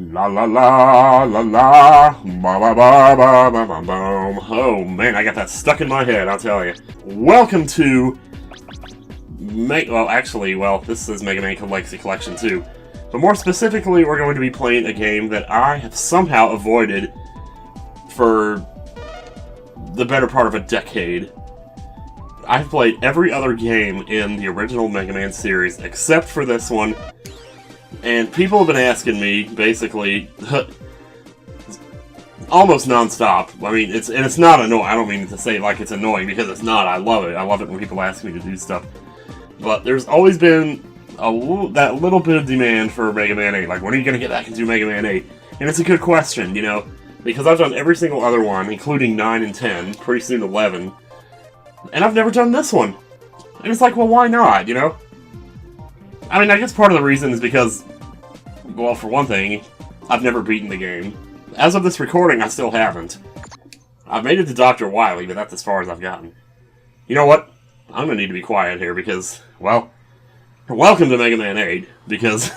La la la la la ba ba ba ba ba ba ba. Oh man, I got that stuck in my head, I'll tell you. Welcome to this is Mega Man Legacy Collection 2. But more specifically, we're going to be playing a game that I have somehow avoided for the better part of a decade. I've played every other game in the original Mega Man series except for this one. And people have been asking me, basically, almost non-stop. I mean, it's not annoying. I don't mean to say like it's annoying, because it's not. I love it. I love it when people ask me to do stuff. But there's always been that little bit of demand for Mega Man 8. Like, when are you going to get back into Mega Man 8? And it's a good question, you know, because I've done every single other one, including 9 and 10, pretty soon 11, and I've never done this one. And it's like, well, why not, you know? I mean, I guess part of the reason is because, well, for one thing, I've never beaten the game. As of this recording, I still haven't. I've made it to Dr. Wily, but that's as far as I've gotten. You know what? I'm gonna need to be quiet here because, well, welcome to Mega Man 8, because...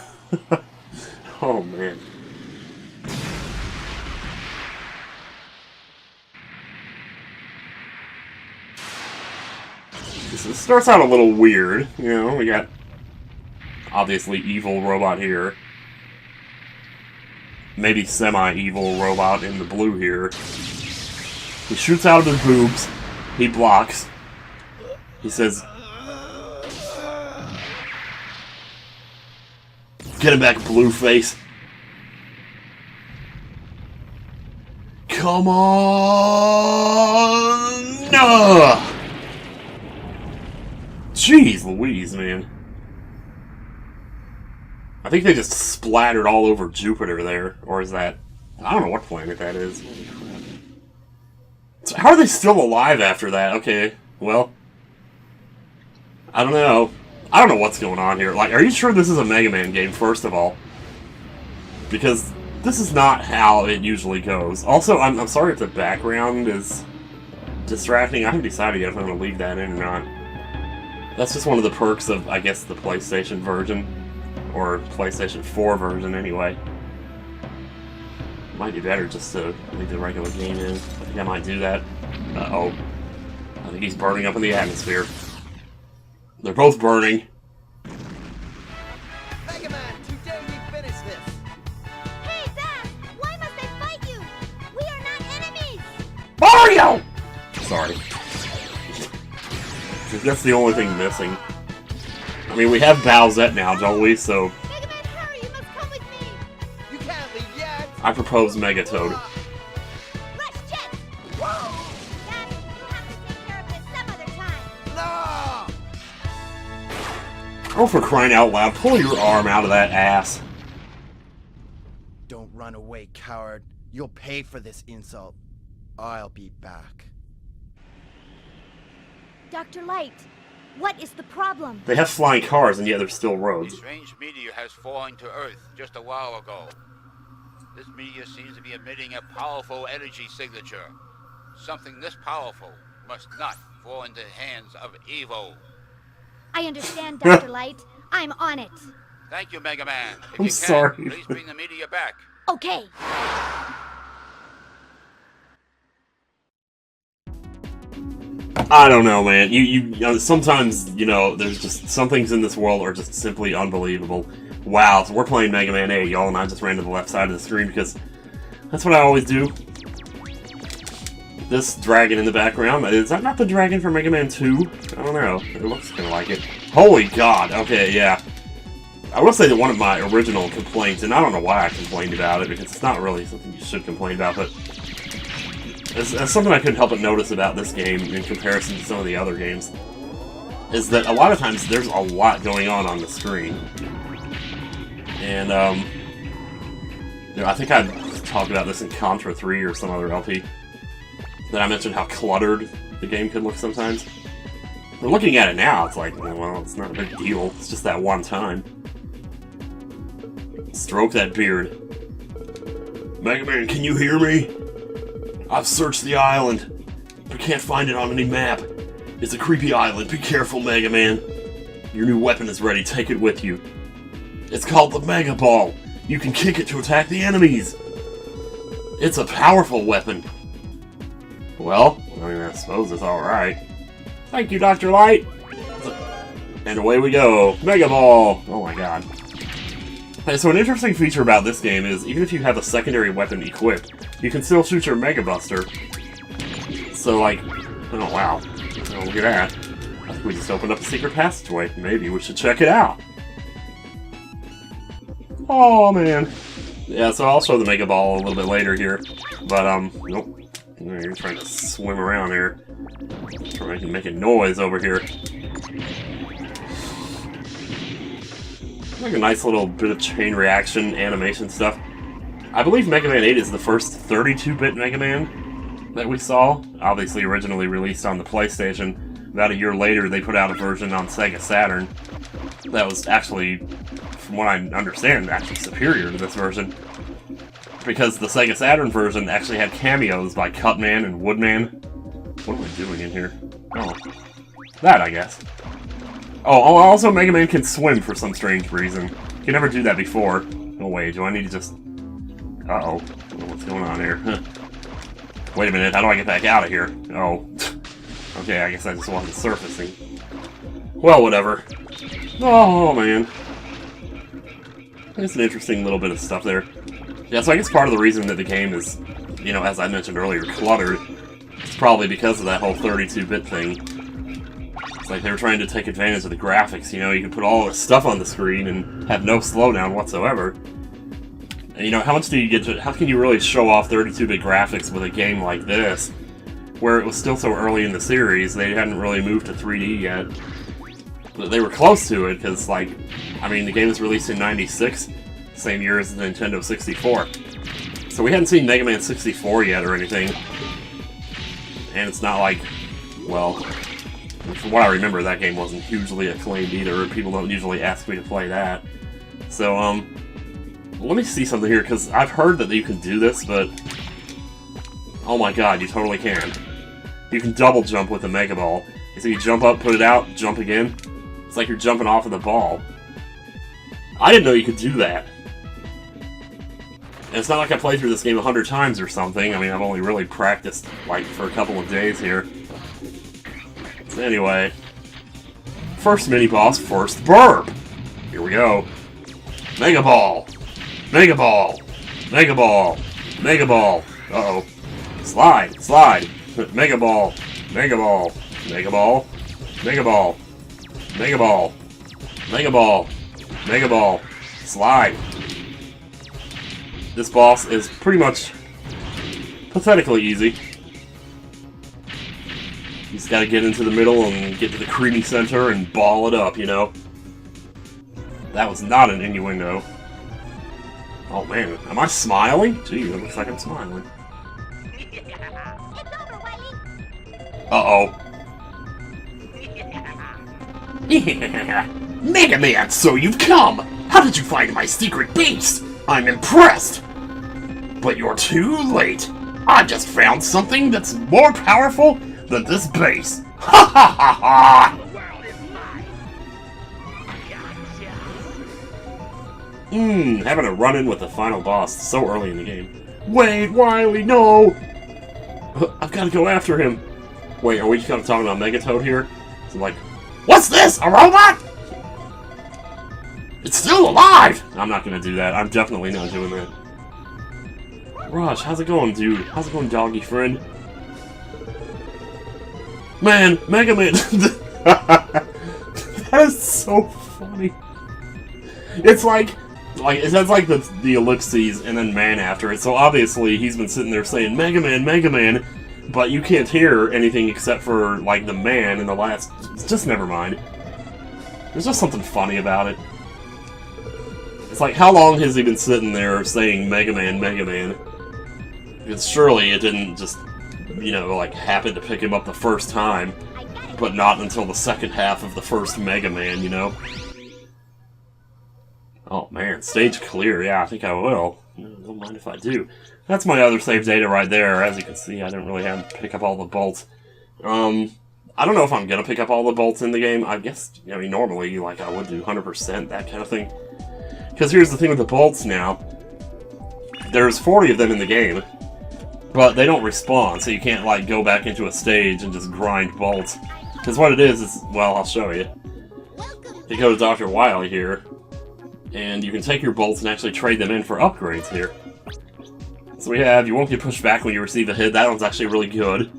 oh, man. This starts out a little weird, you know, we got... obviously evil robot here. Maybe semi-evil robot in the blue here. He shoots out of his boobs. He blocks. He says... get him back, Blueface. Come on! No! Jeez Louise, man. I think they just splattered all over Jupiter there. Or is that... I don't know what planet that is. So how are they still alive after that? Okay, well... I don't know. I don't know what's going on here. Like, are you sure this is a Mega Man game, first of all? Because this is not how it usually goes. Also, I'm sorry if the background is distracting. I haven't decided yet if I'm going to leave that in or not. That's just one of the perks of, I guess, the PlayStation version. Or PlayStation 4 version, anyway. Might be better just to leave the regular game in. I think I might do that. Uh-oh. I think he's burning up in the atmosphere. They're both burning. Mega Man, today we finish this! Hey, Zach! Why must I fight you? We are not enemies! Mario! Sorry. That's the only thing missing. I mean, we have Bowsette now, don't we? So... Mega Man, hurry! You must come with me! You can't leave yet! I propose Megatoad. Rush jet! Whoa! Dad, we'll have to take care of this some other time. No! Oh, for crying out loud, pull your arm out of that ass. Don't run away, coward. You'll pay for this insult. I'll be back. Dr. Light, what is the problem? They have flying cars, and yet there's still A roads. strange meteor has fallen to Earth just a while ago. This meteor seems to be emitting a powerful energy signature. Something this powerful must not fall into the hands of evil. I understand, Dr. Light. I'm on it. Thank you, Mega Man. If I'm you sorry. can, please bring the meteor back. Okay. I don't know, man. Sometimes, you know, there's just some things in this world are just simply unbelievable. Wow, so we're playing Mega Man 8, y'all, and I just ran to the left side of the screen because that's what I always do. This dragon in the background, is that not the dragon from Mega Man 2? I don't know. It looks kind of like it. Holy God, okay, yeah. I will say that one of my original complaints, and I don't know why I complained about it, because it's not really something you should complain about, but it's something I couldn't help but notice about this game in comparison to some of the other games, is that a lot of times there's a lot going on the screen. And, you know, I think I talked about this in Contra 3 or some other LP, that I mentioned how cluttered the game could look sometimes. But looking at it now, it's like, well, it's not a big deal. It's just that one time. Stroke that beard. Mega Man, can you hear me? I've searched the island, but can't find it on any map. It's a creepy island. Be careful, Mega Man. Your new weapon is ready. Take it with you. It's called the Mega Ball. You can kick it to attack the enemies! It's a powerful weapon! Well, I mean, I suppose it's alright. Thank you, Dr. Light! And away we go! Mega Ball! Oh my god. Okay, so an interesting feature about this game is, even if you have a secondary weapon equipped, you can still shoot your Mega Buster. So, like, oh wow. Oh, look at that. I think we just opened up a secret passageway. Maybe we should check it out. Oh, man. Yeah, so I'll show the Mega Ball a little bit later here. But, nope. You're trying to swim around here. Trying to make a noise over here. Like a nice little bit of chain reaction animation stuff. I believe Mega Man 8 is the first 32-bit Mega Man that we saw. Obviously originally released on the PlayStation. About a year later they put out a version on Sega Saturn that was actually, from what I understand, actually superior to this version. Because the Sega Saturn version actually had cameos by Cutman and Woodman. What am I doing in here? Oh. That, I guess. Oh, also Mega Man can swim for some strange reason. You can never do that before. Oh wait, do I need to just... Uh-oh. What's going on here? Huh. Wait a minute, how do I get back out of here? Oh. Okay, I guess I just wasn't surfacing. Well, whatever. Oh, man. That's an interesting little bit of stuff there. Yeah, so I guess part of the reason that the game is, you know, as I mentioned earlier, cluttered, is probably because of that whole 32-bit thing. It's like they were trying to take advantage of the graphics, you know, you can put all this stuff on the screen and have no slowdown whatsoever. And, you know, how much do you get to, how can you really show off 32-bit graphics with a game like this, where it was still so early in the series, they hadn't really moved to 3D yet. But they were close to it, because, like, I mean, the game was released in '96, same year as the Nintendo 64. So we hadn't seen Mega Man 64 yet or anything. And it's not like, well... From what I remember, that game wasn't hugely acclaimed either. People don't usually ask me to play that. So, let me see something here, because I've heard that you can do this, but... Oh my god, you totally can. You can double jump with the Mega Ball. So you jump up, put it out, jump again. It's like you're jumping off of the ball. I didn't know you could do that. And it's not like I played through this game 100 times or something. I mean, I've only really practiced, like, for a couple of days here. Anyway, first mini-boss, first burp! Here we go. Mega Ball! Mega Ball! Mega Ball! Mega Ball! Uh-oh. Slide! Slide! Mega Ball! Mega Ball! Mega Ball! Mega Ball! Mega Ball! Mega Ball! Mega Ball! Slide! This boss is pretty much pathetically easy. You just gotta get into the middle and get to the creamy center and ball it up, you know? That was not an innuendo. Oh man, am I smiling? Gee, it looks like I'm smiling. It's over, Wily. Uh-oh. Mega Man, so you've come! How did you find my secret base? I'm impressed! But you're too late! I just found something that's more powerful than this base! Ha ha ha ha! Having a run-in with the final boss so early in the game. Wait, Wily, no! I've gotta go after him! Wait, are we kind of talking about Megatoad here? So like, What's this, a robot? It's still alive! I'm not gonna do that. I'm definitely not doing that. Raj, how's it going, dude? How's it going, doggy friend? Man, Mega Man! That is so funny. It's like that's like the ellipses and then man after it. So obviously he's been sitting there saying Mega Man, but you can't hear anything except for like the man in the last. Just never mind. There's just something funny about it. It's like, how long has he been sitting there saying Mega Man? Because surely it didn't just, you know, like happen to pick him up the first time, but not until the second half of the first Mega Man, you know? Oh man, stage clear. Yeah, I think I will. Don't mind if I do. That's my other save data right there. As you can see, I didn't really have to pick up all the bolts. I don't know if I'm gonna pick up all the bolts in the game. I guess, I mean, normally, like, I would do 100%, that kind of thing. Because here's the thing with the bolts now. There's 40 of them in the game, but they don't respawn, so you can't, like, go back into a stage and just grind bolts. Because what it is, well, I'll show you. You go to Dr. Wily here, and you can take your bolts and actually trade them in for upgrades here. So we have, you won't get pushed back when you receive a hit. That one's actually really good.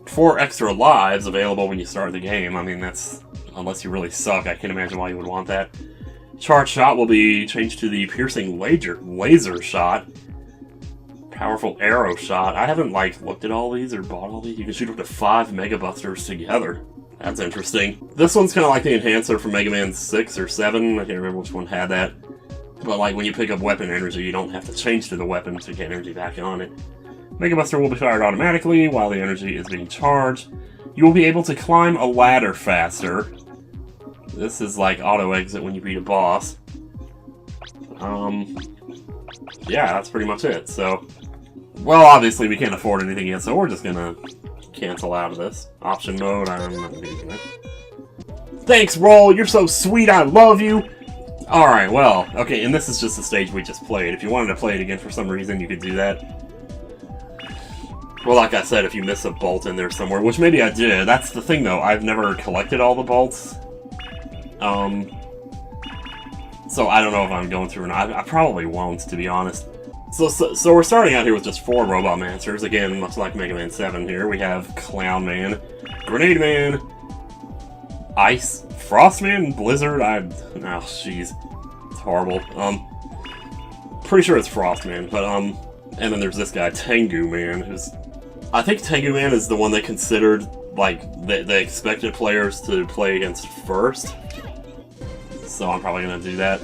4 extra lives available when you start the game. I mean, that's, unless you really suck, I can't imagine why you would want that. Charge shot will be changed to the piercing laser shot. Powerful arrow shot. I haven't, like, looked at all these or bought all these. You can shoot up to 5 Mega Busters together. That's interesting. This one's kind of like the enhancer from Mega Man 6 or 7. I can't remember which one had that. But, like, when you pick up weapon energy, you don't have to change to the weapon to get energy back on it. Mega Buster will be fired automatically while the energy is being charged. You will be able to climb a ladder faster. This is like auto exit when you beat a boss. Yeah, that's pretty much it. So, well, obviously we can't afford anything yet, so we're just gonna cancel out of this. Option mode, I'm not using it. Thanks, Roll! You're so sweet, I love you! Alright, well, okay, and this is just the stage we just played. If you wanted to play it again for some reason, you could do that. Well, like I said, if you miss a bolt in there somewhere, which maybe I did. That's the thing, though. I've never collected all the bolts. So I don't know if I'm going to or not. I probably won't, to be honest. So we're starting out here with just 4 Robot Mancers. Again, much like Mega Man 7 here. We have Clown Man, Grenade Man, Ice, Frost Man, Blizzard. Oh, jeez. It's horrible. Pretty sure it's Frost Man, but, and then there's this guy, Tengu Man, who's... I think Tengu Man is the one they considered, like, they expected players to play against first. So I'm probably gonna do that.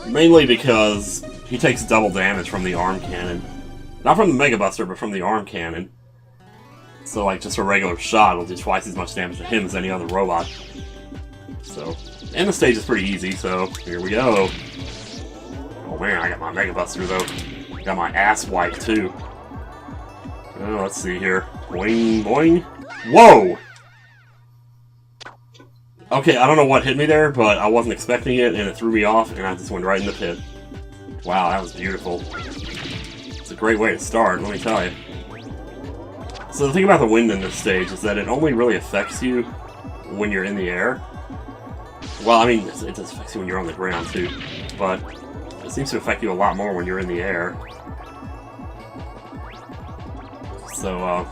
Mainly because he takes double damage from the arm cannon. Not from the Mega Buster, but from the arm cannon. So, like, just a regular shot will do twice as much damage to him as any other robot. So, and the stage is pretty easy, so here we go. Oh man, I got my Mega Buster though. Got my ass wiped too. Oh, let's see here. Boing, boing. Whoa! Okay, I don't know what hit me there, but I wasn't expecting it, and it threw me off, and I just went right in the pit. Wow, that was beautiful. It's a great way to start, let me tell you. So the thing about the wind in this stage is that it only really affects you when you're in the air. Well, I mean, it does affect you when you're on the ground, too. But it seems to affect you a lot more when you're in the air. So,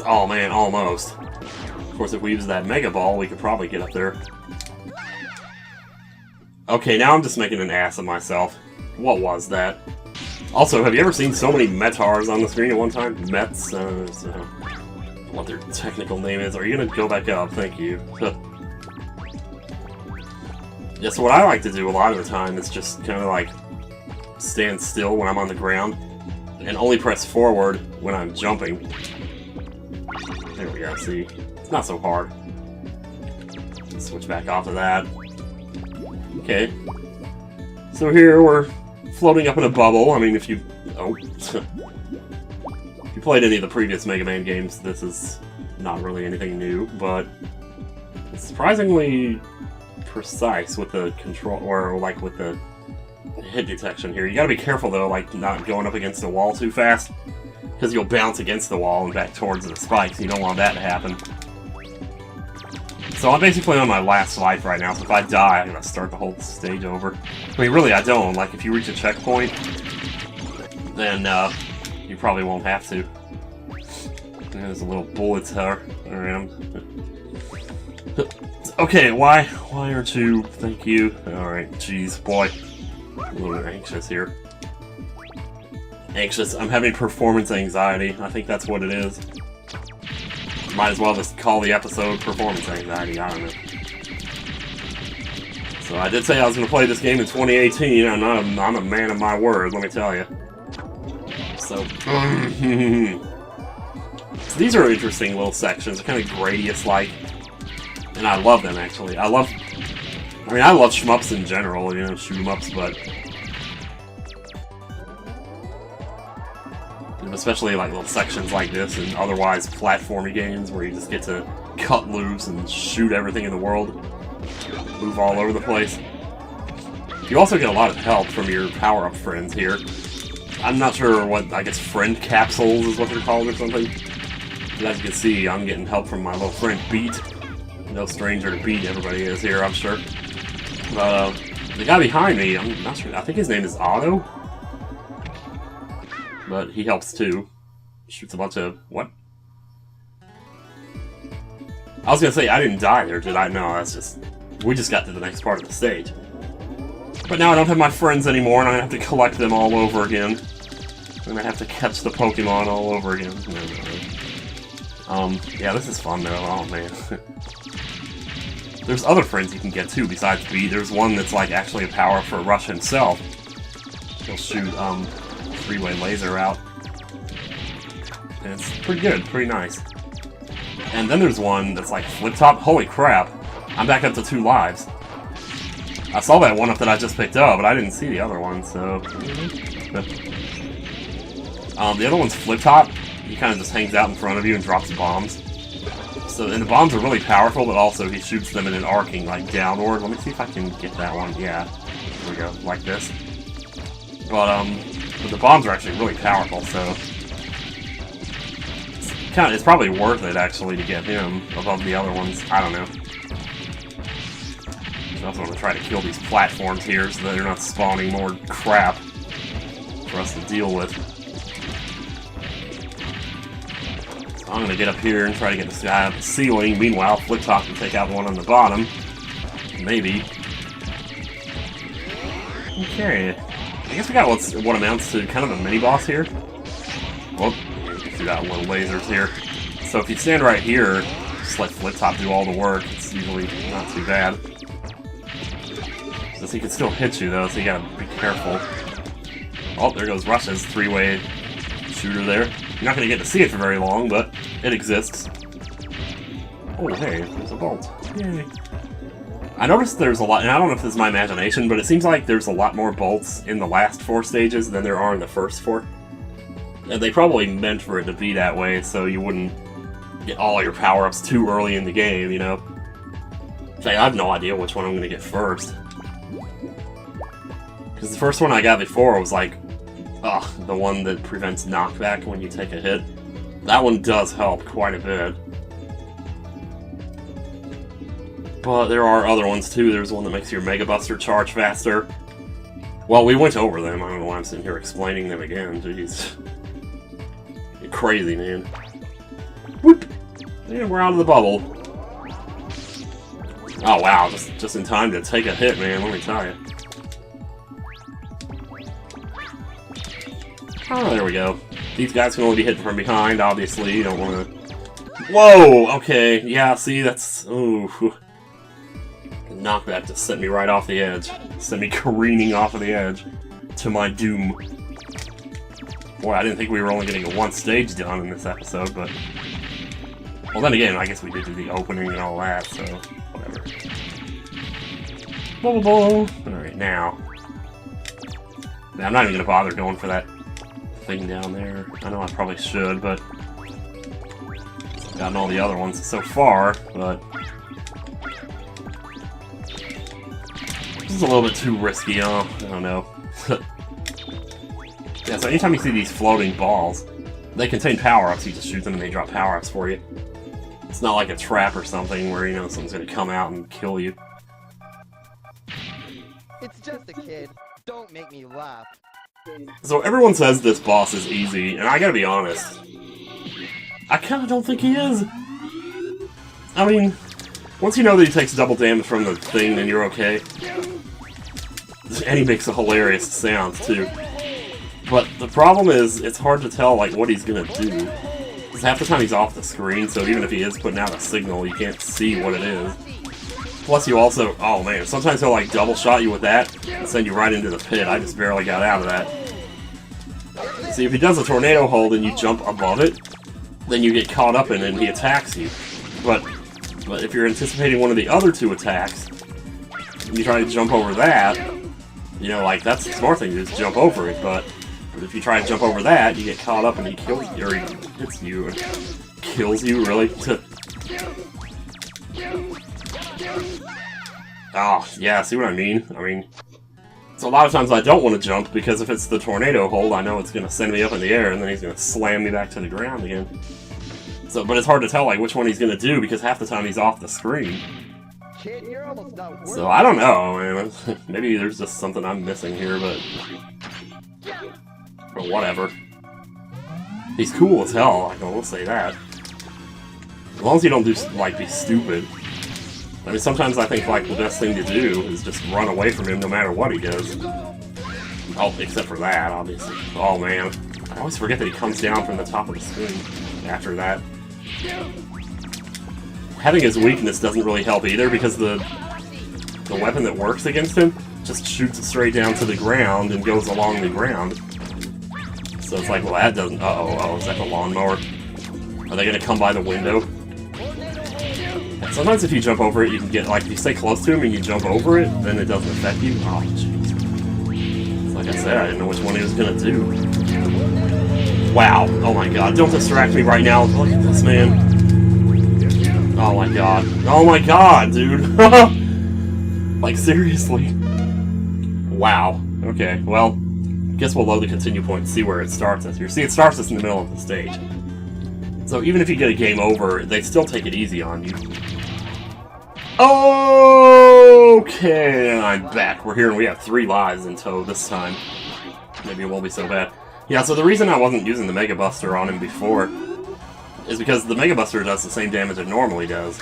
oh man, almost. Of course, if we use that Mega Ball, we could probably get up there. Okay, now I'm just making an ass of myself. What was that? Also, have you ever seen so many Metars on the screen at one time? Mets, what their technical name is. Are you gonna go back up? Thank you. Yeah, so what I like to do a lot of the time is just kind of like stand still when I'm on the ground and only press forward when I'm jumping. There we go, see? It's not so hard. Switch back off of that. Okay. So here we're floating up in a bubble. I mean, if you... Oh. If you played any of the previous Mega Man games, this is not really anything new, but it's surprisingly precise with the control, or like with the hit detection here. You gotta be careful though, like not going up against the wall too fast, because you'll bounce against the wall and back towards the spikes. You don't want that to happen. So I'm basically on my last life right now, so if I die, I'm gonna start the whole stage over. I mean, really, I don't. Like, if you reach a checkpoint, then you probably won't have to. There's a little bullet there. Alright, okay, why aren't you? Thank you. Alright, jeez, boy. I'm a little anxious here. Anxious. I'm having performance anxiety. I think that's what it is. Might as well just call the episode Performance Anxiety, I don't know. So I did say I was going to play this game in 2018, and I'm a man of my word, let me tell you. So, so these are interesting little sections, kind of Gradius-like, and I love them, actually. I love shmups in general, you know, shoot-em-ups, but... especially like little sections like this and otherwise platformy games where you just get to cut loose and shoot everything in the world, move all over the place. You also get a lot of help from your power-up friends here. I'm not sure what, I guess friend capsules is what they're called or something. But as you can see, I'm getting help from my little friend Beat. No stranger to Beat, everybody is here, I'm sure. But, the guy behind me, I'm not sure, I think his name is Otto? But he helps too. Shoots a bunch of... what? I was gonna say, I didn't die there, did I? No, that's just... we just got to the next part of the stage. But now I don't have my friends anymore, and I have to collect them all over again. And I have to catch the Pokemon all over again. Yeah, this is fun though, oh man. There's other friends you can get too, besides B. There's one that's like actually a power for Rush himself. He'll shoot, three-way laser out. And it's pretty good, pretty nice. And then there's one that's like flip top. Holy crap! I'm back up to 2 lives. I saw that one up that I just picked up, but I didn't see the other one, so... the other one's flip top. He kind of just hangs out in front of you and drops bombs. So, and the bombs are really powerful, but also he shoots them in an arcing, like, downward. Let me see if I can get that one. Yeah. There we go. Like this. But the bombs are actually really powerful, so... it's probably worth it, actually, to get him above the other ones. I don't know. I also want to try to kill these platforms here so that they're not spawning more crap for us to deal with. So I'm going to get up here and try to get this guy up the ceiling. Meanwhile, Flip Top can take out the one on the bottom. Maybe. Okay. I guess we got what amounts to kind of a mini-boss here. Well, you can shoot out little lasers here. So if you stand right here, just let Flip Top do all the work. It's usually not too bad. He can still hit you though, so you gotta be careful. Oh, there goes Rush's 3-way shooter there. You're not gonna get to see it for very long, but it exists. Oh, hey, there's a bolt. Yay. I noticed there's a lot, and I don't know if this is my imagination, but it seems like there's a lot more bolts in the last 4 stages than there are in the first 4. And they probably meant for it to be that way, so you wouldn't get all your power-ups too early in the game, you know? I have no idea which one I'm gonna get first. Because the first one I got before was like, the one that prevents knockback when you take a hit. That one does help quite a bit. But there are other ones too. There's one that makes your Mega Buster charge faster. Well, we went over them. I don't know why I'm sitting here explaining them again. Jeez. You're crazy, man. Whoop! And we're out of the bubble. Oh wow, just in time to take a hit, man, let me tell you. Oh, there we go. These guys can only be hit from behind, obviously. You don't want to... Whoa! Okay, yeah, see, that's... Ooh. Knockback just sent me right off the edge. Sent me careening off of the edge. To my doom. Boy, I didn't think we were only getting a 1 stage done in this episode, but... Well, then again, I guess we did do the opening and all that, so... Whatever. Alright, now... I'm not even gonna bother going for that thing down there. I know I probably should, but... I've gotten all the other ones so far, but... This is a little bit too risky, huh? I don't know. Yeah, so anytime you see these floating balls, they contain power-ups, you just shoot them and they drop power-ups for you. It's not like a trap or something where, you know, someone's gonna come out and kill you. It's just a kid. Don't make me laugh. So everyone says this boss is easy, and I gotta be honest. I kinda don't think he is. I mean, once you know that he takes double damage from the thing, then you're okay. And he makes a hilarious sound, too. But the problem is, it's hard to tell, like, what he's gonna do. Because half the time he's off the screen, so even if he is putting out a signal, you can't see what it is. Plus you also, oh man, sometimes he'll like double shot you with that and send you right into the pit. I just barely got out of that. See, if he does a tornado hold and you jump above it, then you get caught up in it and he attacks you. But if you're anticipating one of the other 2 attacks, and you try to jump over that, you know, like, that's the smart thing to do, is jump over it, but if you try to jump over that, you get caught up and he kills you, or he hits you, and kills you, really? Oh, yeah, see what I mean? I mean, So a lot of times I don't want to jump, because if it's the tornado hold, I know it's going to send me up in the air, and then he's going to slam me back to the ground again. So, but it's hard to tell like which one he's going to do, because half the time he's off the screen. Kid, you're almost not So I don't know, man. Maybe there's just something I'm missing here, but whatever. He's cool as hell, I will say that. As long as you don't do, like, be stupid. I mean, sometimes I think, like, the best thing to do is just run away from him no matter what he does. Oh, except for that, obviously. Oh, man. I always forget that he comes down from the top of the screen after that. Having his weakness doesn't really help either, because the weapon that works against him just shoots it straight down to the ground and goes along the ground. So it's like, well, that doesn't... Uh-oh, is that the lawnmower? Are they gonna come by the window? And sometimes if you jump over it, you can get, like, if you stay close to him and you jump over it, then it doesn't affect you. Oh, jeez. Like I said, I didn't know which one he was gonna do. Wow. Oh my god, don't distract me right now. Look at this, man. Oh my god. Oh my god, dude. Like, seriously. Wow. Okay, well, I guess we'll load the continue point and see where it starts us here. See, it starts us in the middle of the stage. So even if you get a game over, they still take it easy on you. Okay, and I'm back. We're here and we have 3 lives in tow this time. Maybe it won't be so bad. Yeah, so the reason I wasn't using the Mega Buster on him before is because the Mega Buster does the same damage it normally does.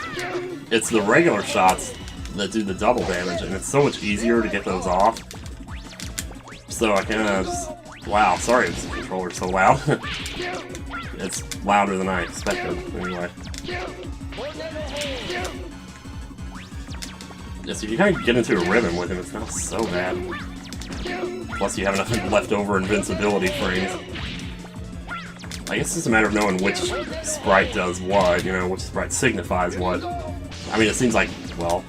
It's the regular shots that do the double damage, and it's so much easier to get those off. So I kind of just... Wow, sorry if the controller's so loud. It's louder than I expected, anyway. Yeah, so you kind of get into a rhythm with him, it's not so bad. Plus you have enough leftover invincibility frames. I guess it's just a matter of knowing which sprite does what, you know, which sprite signifies what. I mean, it seems like, well,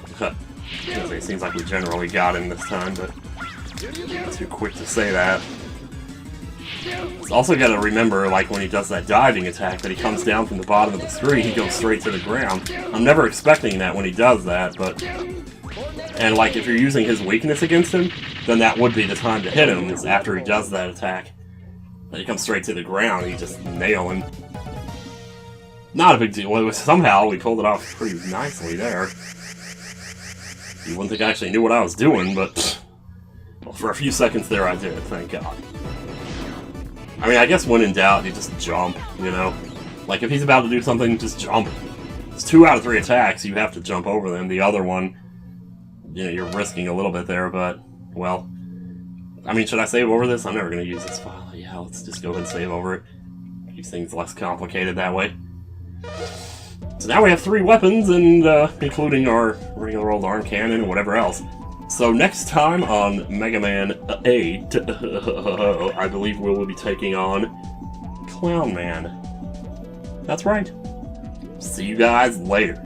it seems like we generally got him this time, but I'm too quick to say that. It's also got to remember, like, when he does that diving attack, that he comes down from the bottom of the screen, he goes straight to the ground. I'm never expecting that when he does that, but... And, like, if you're using his weakness against him, then that would be the time to hit him, is after he does that attack. Then he comes straight to the ground, and you just nail him. Not a big deal. Well, somehow we pulled it off pretty nicely there. You wouldn't think I actually knew what I was doing, but... Well, for a few seconds there I did, thank God. I mean, I guess when in doubt, you just jump, you know? Like, if he's about to do something, just jump. It's 2 out of 3 attacks, you have to jump over them. The other one, you know, you're risking a little bit there, but, well... I mean, should I save over this? I'm never going to use this file. Yeah, let's just go ahead and save over it. Keeps things less complicated that way. So now we have 3 weapons, and including our regular old arm cannon and whatever else. So next time on Mega Man 8, I believe we will be taking on Clown Man. That's right. See you guys later.